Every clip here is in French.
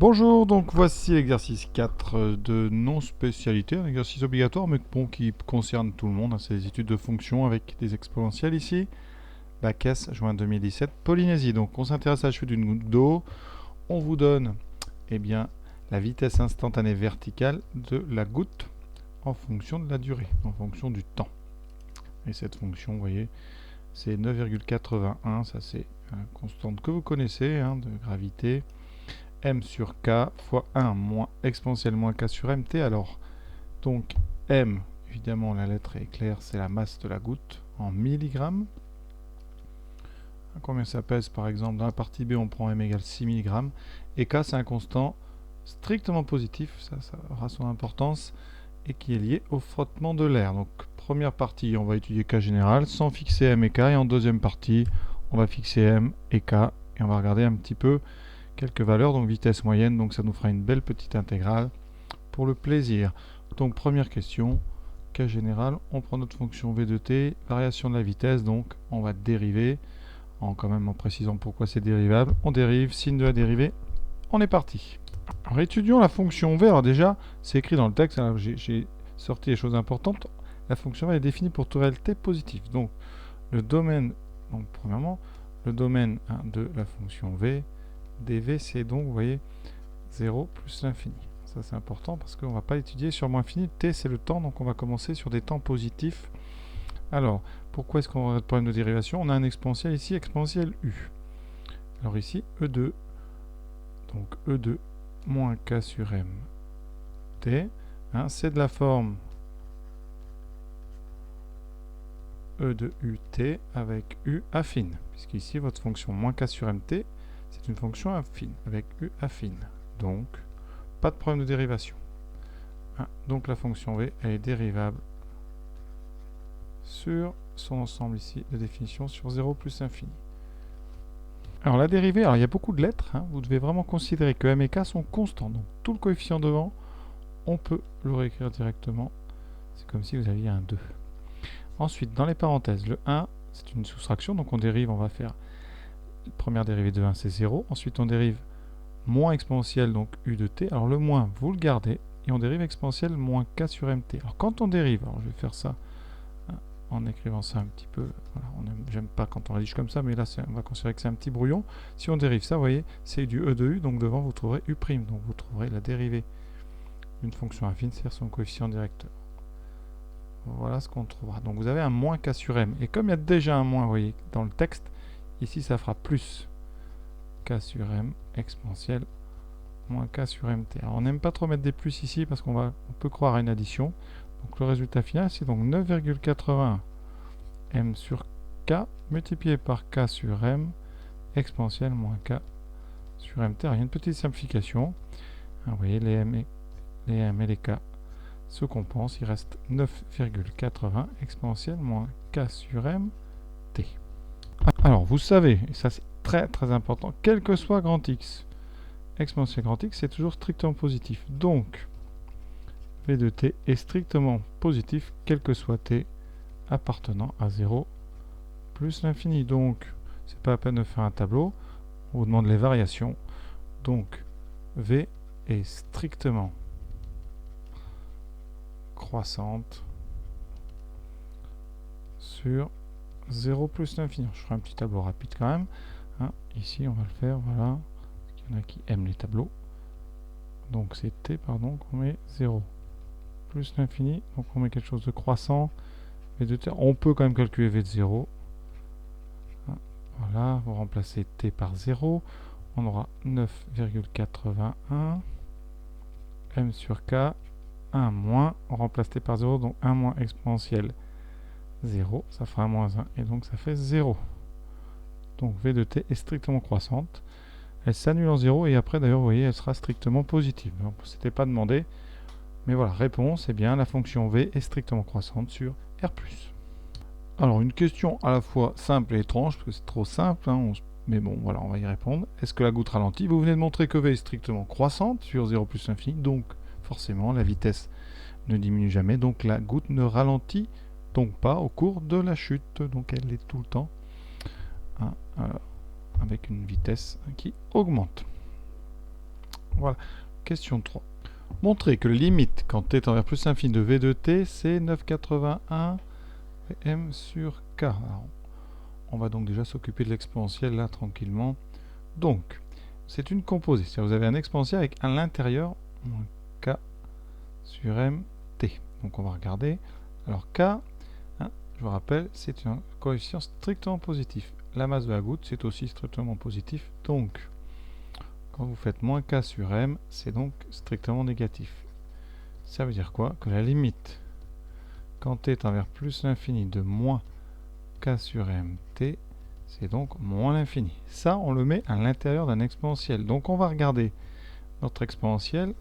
Bonjour, donc voici l'exercice 4 de non-spécialité, un exercice obligatoire mais bon, qui concerne tout le monde, hein, c'est les études de fonctions avec des exponentielles ici. Bac S, juin 2017, Polynésie. Donc on s'intéresse à la chute d'une goutte d'eau, on vous donne la vitesse instantanée verticale de la goutte en fonction de la durée, en fonction du temps. Et cette fonction, vous voyez, c'est 9,81, ça c'est une constante que vous connaissez, hein, de gravité. M sur K fois 1 moins exponentielle moins K sur MT. Alors, donc M, évidemment la lettre est claire, c'est la masse de la goutte en milligrammes. Combien ça pèse par exemple? Dans la partie B, on prend M égale 6 mg. Et K, c'est un constant strictement positif, ça aura son importance, et qui est lié au frottement de l'air. Donc, première partie, on va étudier K général sans fixer M et K. Et en deuxième partie, on va fixer M et K. Et on va regarder un petit peu quelques valeurs, donc vitesse moyenne, donc ça nous fera une belle petite intégrale pour le plaisir. Donc première question, cas général, on prend notre fonction v de t, variation de la vitesse, donc on va dériver, en précisant pourquoi c'est dérivable, on dérive, signe de la dérivée, on est parti. Alors étudions la fonction v, alors déjà c'est écrit dans le texte, j'ai sorti les choses importantes, la fonction v est définie pour tout réel t positif, donc le domaine, donc premièrement, le domaine de la fonction v, dv, c'est donc, vous voyez, 0 plus l'infini. Ça, c'est important parce qu'on ne va pas étudier sur moins infini. T, c'est le temps, donc on va commencer sur des temps positifs. Alors, pourquoi est-ce qu'on a de problème de dérivation? On a un exponentiel ici, exponentiel u. Alors ici, E2, donc E2 moins K sur M T, hein, c'est de la forme E de UT avec U affine, puisqu'ici, votre fonction moins K sur MT, c'est une fonction affine, avec U affine. Donc, pas de problème de dérivation. Hein, donc la fonction V, elle est dérivable sur son ensemble ici de définition sur 0 plus infini. Alors la dérivée, il y a beaucoup de lettres, hein, vous devez vraiment considérer que M et K sont constants. Donc tout le coefficient devant, on peut le réécrire directement. C'est comme si vous aviez un 2. Ensuite, dans les parenthèses, le 1, c'est une soustraction, donc on dérive, on va faire la première dérivée de 1, c'est 0. Ensuite, on dérive moins exponentielle, donc u de t. Alors le moins, vous le gardez, et on dérive exponentielle moins k sur mt. Alors quand on dérive, alors je vais faire ça en écrivant ça un petit peu, voilà, j'aime pas quand on rédige comme ça, mais là on va considérer que c'est un petit brouillon. Si on dérive ça, vous voyez, c'est du e de u, donc devant vous trouverez u', donc vous trouverez la dérivée d'une fonction affine, c'est-à-dire son coefficient directeur. Voilà ce qu'on trouvera. Donc vous avez un moins k sur m, et comme il y a déjà un moins, vous voyez, dans le texte, ici ça fera plus k sur m exponentielle moins k sur mt. Alors on n'aime pas trop mettre des plus ici parce qu'on peut croire à une addition. Donc le résultat final, c'est donc 9,81 m sur k multiplié par k sur m exponentielle moins k sur mt. Alors, il y a une petite simplification. Alors, vous voyez, les m et les k se compensent. Il reste 9,80 exponentielle moins k sur m t. Alors vous savez, et ça c'est très très important, quel que soit grand x, exponentielle grand x, c'est toujours strictement positif. Donc, v de t est strictement positif, quel que soit t appartenant à 0 plus l'infini. Donc, c'est pas la peine de faire un tableau. On vous demande les variations. Donc, v est strictement croissante sur 0 plus l'infini. Je ferai un petit tableau rapide quand même. Hein, ici, on va le faire, voilà. Il y en a qui aiment les tableaux. Donc c'est t, pardon, qu'on met 0 plus l'infini. Donc on met quelque chose de croissant. V de t. On peut quand même calculer v de 0. Voilà, vous remplacez t par 0. On aura 9,81 m sur k. 1 moins. On remplace t par 0, donc 1 moins exponentielle 0. Ça fera 1 moins 1. Et donc ça fait 0. Donc v de t est strictement croissante. Elle s'annule en 0 et après d'ailleurs vous voyez elle sera strictement positive. C'était pas demandé. Mais voilà, réponse, eh bien la fonction v est strictement croissante sur R+. Alors une question à la fois simple et étrange, parce que c'est trop simple, hein, mais bon voilà, on va y répondre. Est-ce que la goutte ralentit? Vous venez de montrer que v est strictement croissante sur 0 plus l'infini, donc forcément la vitesse ne diminue jamais, donc la goutte ne ralentit donc pas au cours de la chute, donc elle est tout le temps avec une vitesse qui augmente. Voilà. Question 3. Montrer que la limite quand t tend vers plus l'infini de v de t, c'est 9,81 m sur k. Alors, on va donc déjà s'occuper de l'exponentielle là tranquillement. Donc, c'est une composée. C'est-à-dire vous avez un exponentiel avec à l'intérieur moins k sur m t. Donc on va regarder. Alors k, je vous rappelle, c'est un coefficient strictement positif. La masse de la goutte, c'est aussi strictement positif. Donc, quand vous faites moins k sur m, c'est donc strictement négatif. Ça veut dire quoi? Que la limite, quand t tend vers plus l'infini de moins k sur m t, c'est donc moins l'infini. Ça, on le met à l'intérieur d'un exponentiel. Donc on va regarder notre exponentiel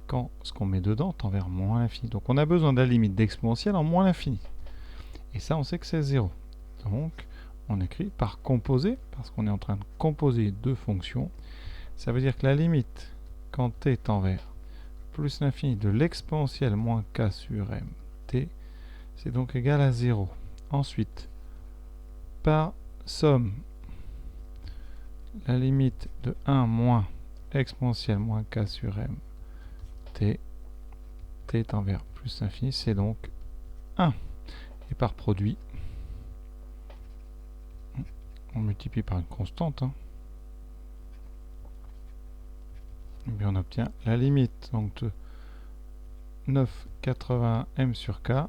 quand ce qu'on met dedans tend vers moins l'infini. Donc on a besoin de la limite d'exponentiel en moins l'infini. Et ça, on sait que c'est 0. Donc on écrit par composé, parce qu'on est en train de composer deux fonctions. Ça veut dire que la limite, quand t tend vers plus l'infini de l'exponentielle moins k sur m t, c'est donc égal à 0. Ensuite, par somme, la limite de 1 moins exponentielle moins k sur m t, t tend vers plus l'infini, c'est donc 1. Et par produit, on multiplie par une constante, et bien on obtient la limite donc de 9,80 m sur k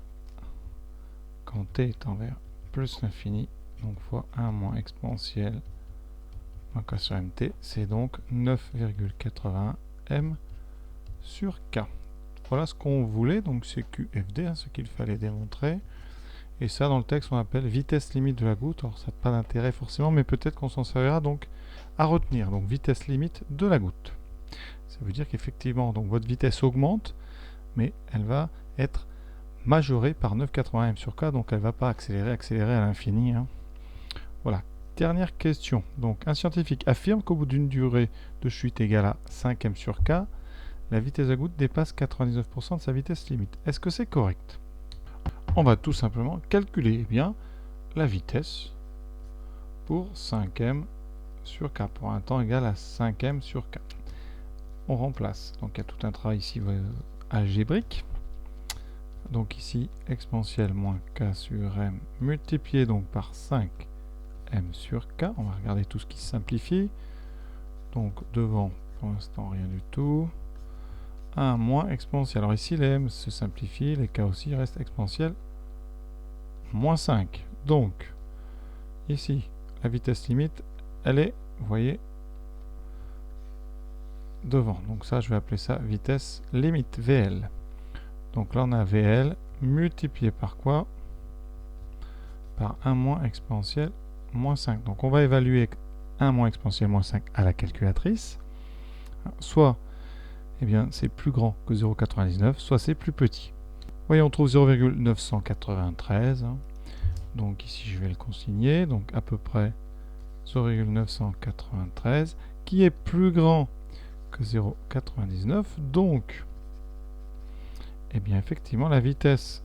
quand t tend vers plus l'infini, donc fois 1 moins exponentielle moins k sur mt, c'est donc 9,80 m sur k. Voilà ce qu'on voulait, donc c'est QFD, ce qu'il fallait démontrer. Et ça, dans le texte, on appelle vitesse limite de la goutte. Alors, ça n'a pas d'intérêt forcément, mais peut-être qu'on s'en servira donc à retenir. Donc, vitesse limite de la goutte. Ça veut dire qu'effectivement, donc votre vitesse augmente, mais elle va être majorée par 9,80 m sur k, donc elle ne va pas accélérer à l'infini. Voilà. Dernière question. Donc, un scientifique affirme qu'au bout d'une durée de chute égale à 5 m sur k, la vitesse de la goutte dépasse 99% de sa vitesse limite. Est-ce que c'est correct? On va tout simplement calculer bien la vitesse pour 5m sur k, pour un temps égal à 5m sur k. On remplace, donc il y a tout un travail ici algébrique. Donc ici, exponentielle moins k sur m multiplié donc par 5m sur k. On va regarder tout ce qui se simplifie. Donc devant, pour l'instant, rien du tout. 1 moins exponentielle. Alors ici, les m se simplifient, les k aussi restent exponentielles. Moins 5. Donc, ici, la vitesse limite, elle est, vous voyez, devant. Donc ça, je vais appeler ça vitesse limite, VL. Donc là, on a VL multiplié par quoi? Par 1 moins exponentielle moins 5. Donc on va évaluer 1 moins exponentielle moins 5 à la calculatrice. Soit, eh bien, c'est plus grand que 0,99, soit c'est plus petit. Voyez, on trouve 0,993. Donc ici, je vais le consigner. Donc à peu près 0,993, qui est plus grand que 0,99. Donc, eh bien, effectivement, la vitesse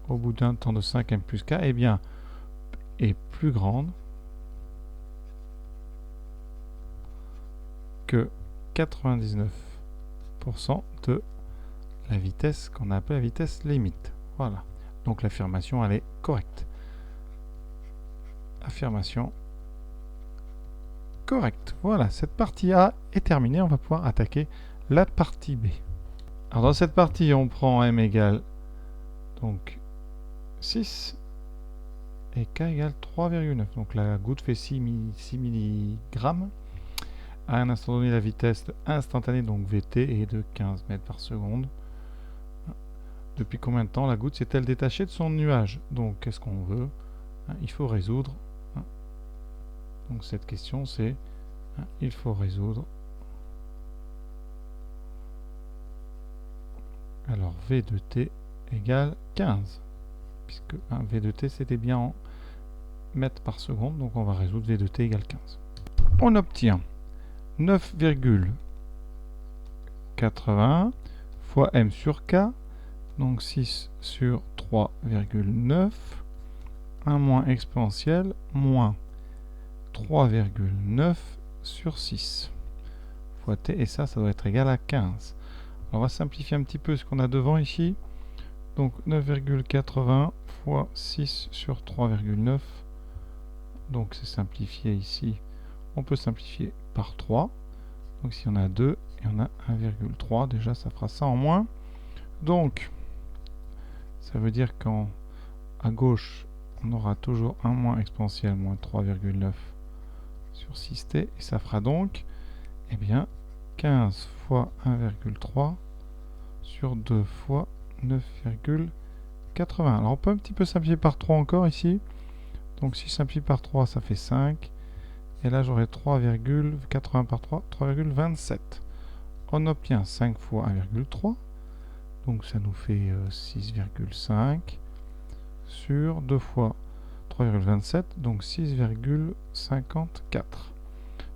au bout d'un temps de 5m plus k, eh bien, est plus grande que 99% de la vitesse qu'on appelle la vitesse limite. Voilà. Donc l'affirmation, elle est correcte. Affirmation correcte. Voilà, cette partie A est terminée. On va pouvoir attaquer la partie B. Alors dans cette partie, on prend m égale donc 6 et k égale 3,9. Donc la goutte fait 6 mg. À un instant donné, la vitesse instantanée, donc Vt, est de 15 mètres par seconde. Depuis combien de temps la goutte s'est-elle détachée de son nuage? Donc qu'est-ce qu'on veut? Il faut résoudre. Donc cette question, c'est il faut résoudre. Alors V de t égale 15. Puisque V de t, c'était bien en mètres par seconde. Donc on va résoudre V de t égale 15. On obtient 9,80 fois m sur k. Donc 6 sur 3,9. 1 moins exponentielle moins 3,9 sur 6 fois t, et ça doit être égal à 15. Alors on va simplifier un petit peu ce qu'on a devant ici. Donc 9,80 fois 6 sur 3,9. Donc c'est simplifié ici. On peut simplifier par 3. Donc si on a 2 et on a 1,3, déjà ça fera ça en moins. Donc ça veut dire qu'à gauche, on aura toujours un moins exponentiel, moins 3,9 sur 6t. Et ça fera donc, eh bien, 15 fois 1,3 sur 2 fois 9,80. Alors on peut un petit peu simplifier par 3 encore ici. Donc si je simplifie par 3, ça fait 5. Et là j'aurai 3,80 par 3, 3,27. On obtient 5 fois 1,3. Donc ça nous fait 6,5 sur 2 fois 3,27, donc 6,54.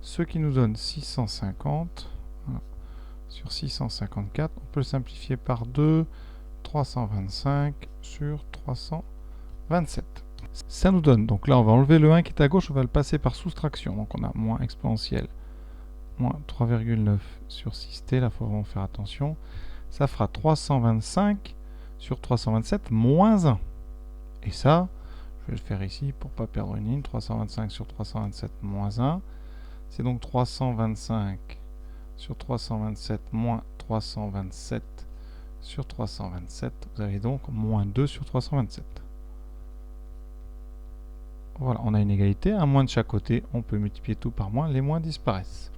Ce qui nous donne 650. Voilà. Sur 654, on peut le simplifier par 2, 325 sur 327. Ça nous donne, donc là on va enlever le 1 qui est à gauche, on va le passer par soustraction. Donc on a moins exponentielle, moins 3,9 sur 6t, là il faut vraiment faire attention. Ça fera 325 sur 327 moins 1. Et ça, je vais le faire ici pour ne pas perdre une ligne. 325 sur 327 moins 1. C'est donc 325 sur 327 moins 327 sur 327. Vous avez donc moins 2 sur 327. Voilà, on a une égalité, un moins de chaque côté. On peut multiplier tout par moins, les moins disparaissent.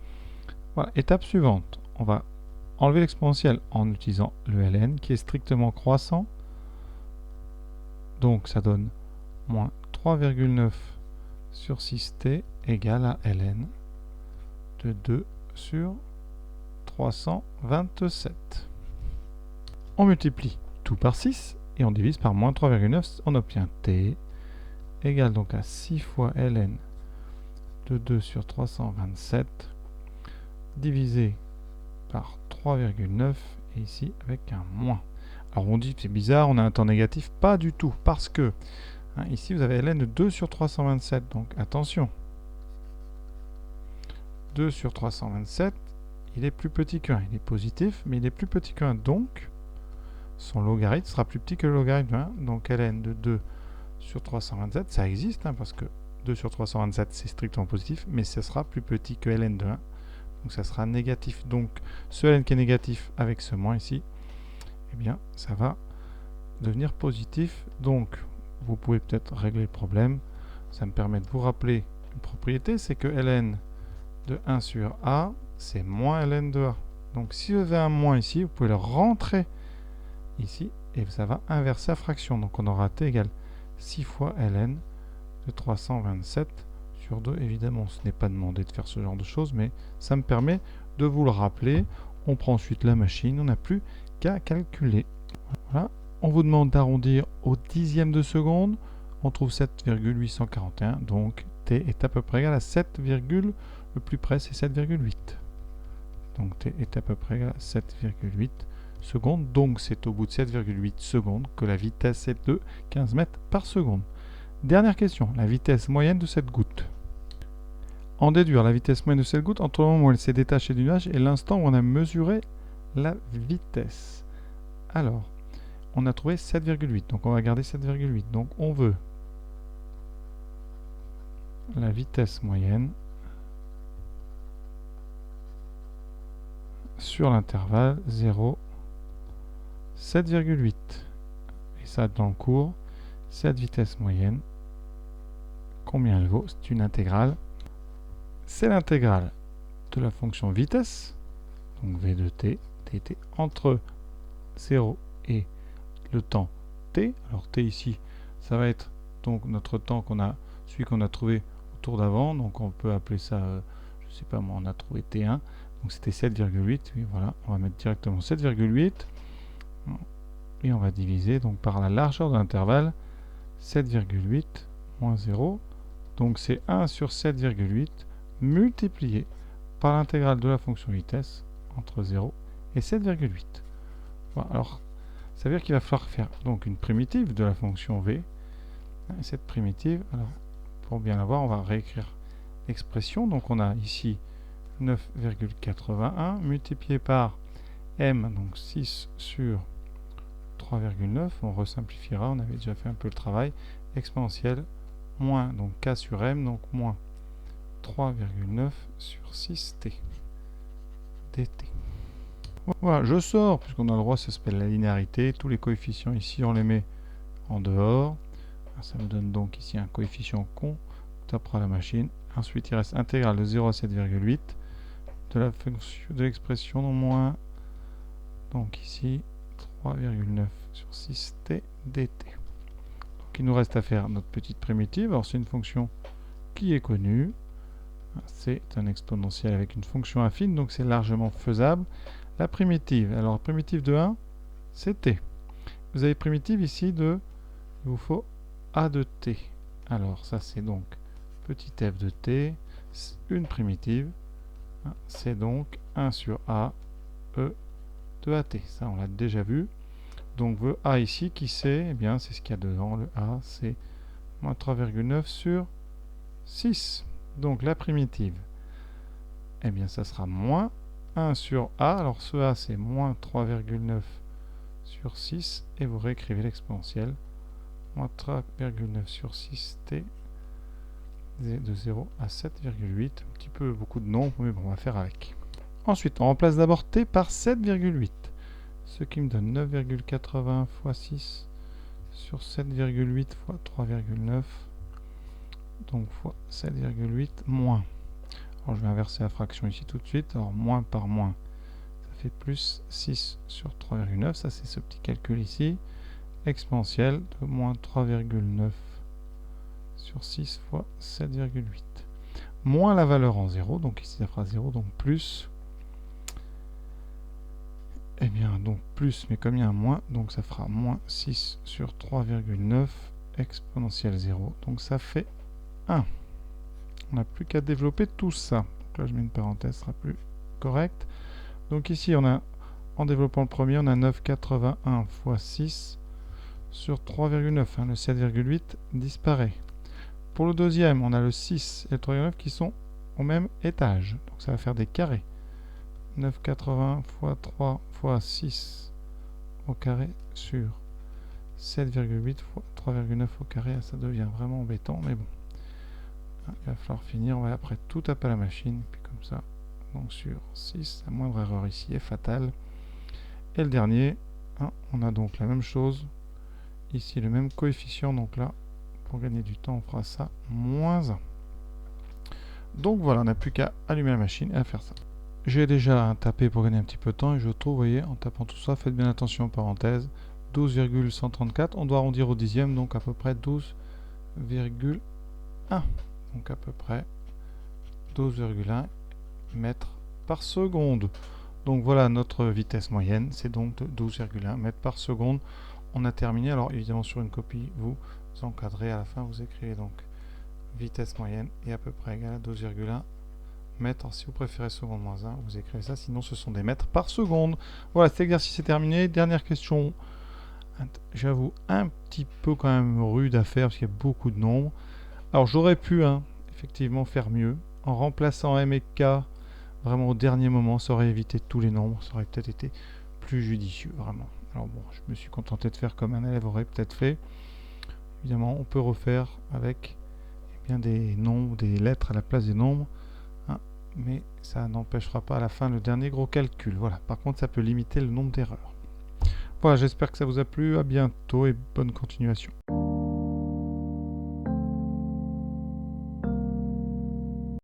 Voilà, étape suivante. On va enlever l'exponentielle en utilisant le ln qui est strictement croissant. Donc ça donne moins 3,9 sur 6t égale à ln de 2 sur 327. On multiplie tout par 6 et on divise par moins 3,9. On obtient t égale donc à 6 fois ln de 2 sur 327 divisé par 3,9 et ici avec un moins. Alors on dit que c'est bizarre, on a un temps négatif, pas du tout, parce que ici vous avez ln de 2 sur 327, donc attention. 2 sur 327, il est plus petit que 1, il est positif, mais il est plus petit que 1, donc son logarithme sera plus petit que le logarithme de 1, donc ln de 2 sur 327, ça existe, parce que 2 sur 327 c'est strictement positif, mais ce sera plus petit que ln de 1, donc ça sera négatif. Donc ce ln qui est négatif avec ce moins ici, eh bien ça va devenir positif. Donc vous pouvez peut-être régler le problème. Ça me permet de vous rappeler une propriété, c'est que ln de 1 sur a, c'est moins ln de a. Donc si vous avez un moins ici, vous pouvez le rentrer ici et ça va inverser la fraction. Donc on aura t égale 6 fois ln de 327 sur 2. Évidemment, ce n'est pas demandé de faire ce genre de choses, mais ça me permet de vous le rappeler. On prend ensuite la machine, on n'a plus qu'à calculer. Voilà. On vous demande d'arrondir au dixième de seconde. On trouve 7,841, donc t est à peu près égal à 7, le plus près c'est 7,8. Donc t est à peu près égal à 7,8 secondes. Donc c'est au bout de 7,8 secondes que la vitesse est de 15 mètres par seconde. Dernière question, la vitesse moyenne de cette goutte. En déduire la vitesse moyenne de cette goutte entre le moment où elle s'est détachée du nuage et l'instant où on a mesuré la vitesse. Alors, on a trouvé 7,8, donc on va garder 7,8. Donc on veut la vitesse moyenne sur l'intervalle 0, 7,8. Et ça dans le cours, cette vitesse moyenne, combien elle vaut? C'est une intégrale. C'est l'intégrale de la fonction vitesse, donc v de t, dt, entre 0 et le temps t. Alors t ici, ça va être donc notre temps qu'on a, celui qu'on a trouvé au tour d'avant, donc on peut appeler ça, je sais pas moi, on a trouvé t1, donc c'était 7,8, oui voilà, on va mettre directement 7,8, et on va diviser donc par la largeur de l'intervalle, 7,8 moins 0, donc c'est 1 sur 7,8 multiplié par l'intégrale de la fonction vitesse entre 0 et 7,8. Voilà, alors ça veut dire qu'il va falloir faire donc une primitive de la fonction v. Et cette primitive, alors pour bien la voir, on va réécrire l'expression. Donc on a ici 9,81 multiplié par m, donc 6 sur 3,9, on resimplifiera, on avait déjà fait un peu le travail, exponentielle, moins donc k sur m, donc moins 3,9 sur 6t dt. Voilà, je sors, puisqu'on a le droit, ça s'appelle la linéarité, tous les coefficients ici, on les met en dehors. Ça me donne donc ici un coefficient qu'on tapera à la machine. Ensuite, il reste intégrale de 0 à 7,8 de la fonction de l'expression non moins, donc ici 3,9 sur 6t dt. Donc il nous reste à faire notre petite primitive. Alors c'est une fonction qui est connue, c'est un exponentiel avec une fonction affine, donc c'est largement faisable. La primitive, alors primitive de 1, c'est t. Vous avez primitive ici de, il vous faut a de t. Alors ça c'est donc petit f de t, une primitive, c'est donc 1 sur a e de at. Ça on l'a déjà vu. Donc le a ici qui c'est, eh bien c'est ce qu'il y a devant, le a c'est moins 3,9 sur 6. Donc la primitive, eh bien ça sera moins 1 sur a, alors ce a c'est moins 3,9 sur 6, et vous réécrivez l'exponentielle, moins 3,9 sur 6t de 0 à 7,8, un petit peu beaucoup de nombres, mais bon, on va faire avec. Ensuite, on remplace d'abord t par 7,8, ce qui me donne 9,80 fois 6 sur 7,8 fois 3,9, donc fois 7,8 moins. Alors je vais inverser la fraction ici tout de suite, alors moins par moins, ça fait plus 6 sur 3,9, ça c'est ce petit calcul ici, exponentielle de moins 3,9 sur 6 fois 7,8. Moins la valeur en 0, donc ici ça fera 0, donc plus. Et bien donc plus, mais comme il y a un moins, donc ça fera moins 6 sur 3,9 exponentielle 0, donc ça fait 1. On n'a plus qu'à développer tout ça. Donc là je mets une parenthèse, ce sera plus correct. Donc ici on a, en développant le premier, on a 9,81 fois 6 sur 3,9, hein, le 7,8 disparaît. Pour le deuxième, on a le 6 et le 3,9 qui sont au même étage. Donc ça va faire des carrés. 9,80 fois 3 fois 6 au carré sur 7,8 fois 3,9 au carré. Ça devient vraiment embêtant, mais bon. Il va falloir finir. On va après tout taper à la machine. Puis comme ça, donc sur 6, la moindre erreur ici est fatale. Et le dernier, hein, on a donc la même chose. Ici, le même coefficient. Donc là, pour gagner du temps, on fera ça moins 1. Donc voilà, on n'a plus qu'à allumer la machine et à faire ça. J'ai déjà tapé pour gagner un petit peu de temps et je trouve, vous voyez, en tapant tout ça, faites bien attention aux parenthèses, 12,134, on doit arrondir au dixième, donc à peu près 12,1. Donc à peu près 12,1 mètres par seconde. Donc voilà, notre vitesse moyenne, c'est donc de 12,1 mètres par seconde. On a terminé. Alors évidemment sur une copie, vous encadrez à la fin, vous écrivez donc vitesse moyenne est à peu près égale à 12,1 mètres. Si vous préférez seconde moins 1, vous écrivez ça, sinon ce sont des mètres par seconde. Voilà, cet exercice est terminé. Dernière question, j'avoue un petit peu quand même rude à faire parce qu'il y a beaucoup de nombres. Alors j'aurais pu effectivement faire mieux en remplaçant m et k vraiment au dernier moment, ça aurait évité tous les nombres, ça aurait peut-être été plus judicieux vraiment. Alors bon, je me suis contenté de faire comme un élève aurait peut-être fait. Évidemment, on peut refaire avec bien des nombres, des lettres à la place des nombres, mais ça n'empêchera pas à la fin le dernier gros calcul. Voilà. Par contre, ça peut limiter le nombre d'erreurs. Voilà, j'espère que ça vous a plu. À bientôt et bonne continuation.